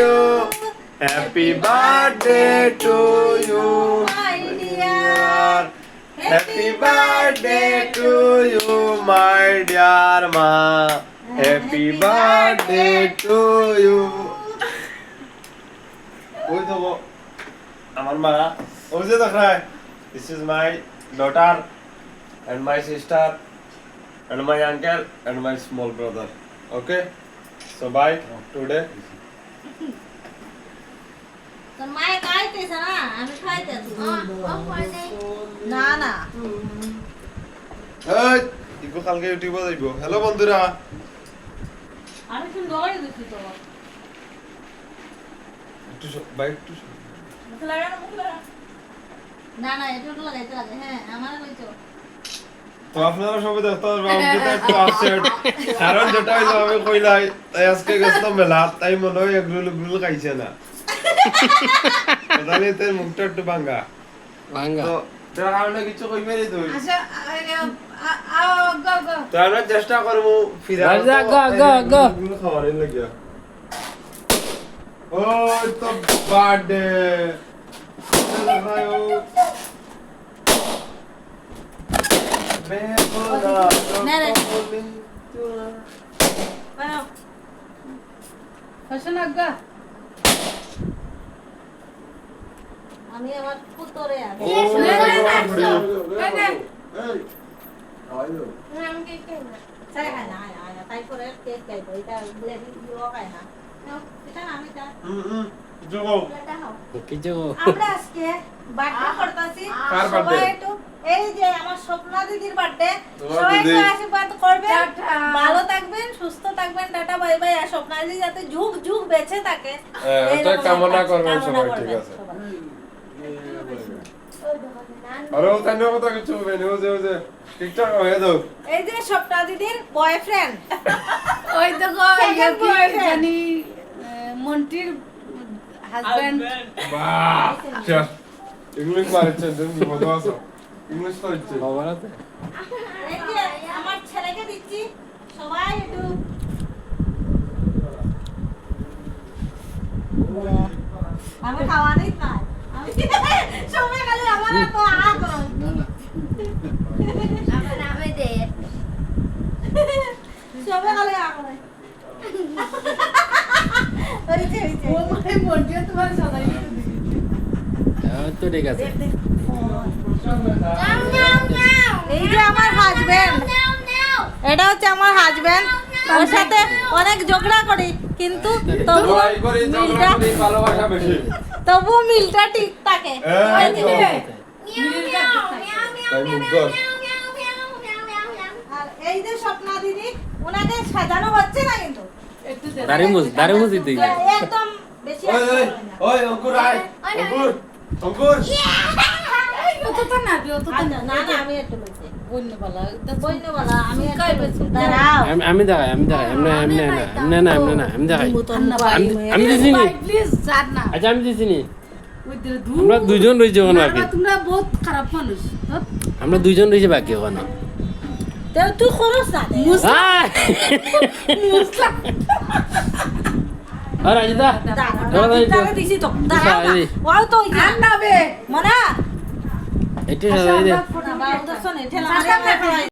you. Happy birthday to you, my dear. Happy birthday to you, my dear ma. Happy birthday to you. ওই তো আমার মা ওই যে দেখায় this is my daughter and my sister and my uncle and my small brother. Okay, so bye today. তোর মায়ে খাইতেছে না আমি খাইতেছি না না এই ইকো কালকে ইউটিউবে যাইব। হ্যালো বন্ধুরা, আমি শুন দৌড়ে দিছি তো একটু বাই একটু মুখ লাগা না মুখ লাগা না না এটা তো লাগাইতে লাগে হ্যাঁ আমার কইছো তো আপনারা সবাই দেখতে পারবেন যেটা একটু আপসেট, কারণ যেটা হইলো আমি কইলাই তাই আজকে গেছিলাম মেলা, তাই মনে হয় এগুলো খাইছে না, তাহলে তোর মুখটা একটু ভাঙা তো তার কারণে কিছু কইবে রে তুই। আচ্ছা গো গো তো আমরা চেষ্টা করবো ফিরে এগুলো খাওয়ার লাগিয়া। ওই তো বার্থডে বানাও ফসন গো আমি আমার পুত্রে আছে তাই খায় না তাই করে কেক খাইবো এটা ব্লেডিং দিও খায় না এটা আমি তা আমরা আজকে বার্থডে করতেছি কার সবাই birthday? একটু এই যে আমার স্বপ্না দিদির বার্থডে তোমার সবাই দিদি। একটু আশীর্বাদ করবেন টাটা। ভালো থাকবেন সুস্থ থাকবেন টাটা বাই বাই আর স্বপ্না দিদি যাতে যুগ যুগ বেঁচে থাকে এটা এইরকম কামনা একটা করবেন কামনা সবাই, ঠিক করবেন আছে। সবাই। আরে ও তার কথা কিছু হবে না, ও যে ঠিকঠাক হয়ে দাও। এই যে স্বপ্না দিদির বয়ফ্রেন্ড ওই তো গো Second কি boyfriend. জানি মন্টির হাজবেন্ড বাহ শেষ ইংলিশ মারছে তুমি মজা আছে ইংলিশ করছে এই যে আমার ছেলেকে দিচ্ছি সবাই একটু আমি খাওয়া নেই খাই আমি সবাই খালি আমার তো আগো আমার নামে দে সবাই খালি আগো হইছে হইছে ও মানে মন্টিও তোমার সদাই তো ঠিক আছে এই যে আমার হাজবেন্ড এটা হচ্ছে আমার হাজবেন্ড ওর সাথে অনেক ঝগড়া করি কিন্তু তবু লড়াই করে ঝগড়া করে ভালোবাসা বেশি। তবু মিলটা ঠিক থাকে এই তো। তাই মুগ্ধ। আর এই যে স্বপ্না দিদি ওনাকে সাজানো হচ্ছে না কিন্তু একটু দাড়ি মুছি তুই একদম বেশি ওই ওই ওই অঙ্কুর আয় অঙ্কুর অঙ্কুর অত তো না অত তো আচ্ছা, না না আমি একটু বলছি বন্য বলা বইনওয়ালা আমি কাই বলছি? দাঁড়াও আমি দেখাই এমনি দেখাই আমি দিছি নি প্লিজ জান না আচ্ছা আমি দিছি নি ওই দিলে আমরা দুইজন রয়েছে ওখানে বাকি তোমরা বহুত খারাপ মানুষ আমরা দুইজন রয়েছে বাকি ওখানে তো তুই খরচ না দে আর রাজিদা দাঁড়া দিছি তো দাঁড়াও না। ওয়াও তো ওই আর না বে মনা এটা সাজাই দে বাবু দর্শন ঠেলা মারি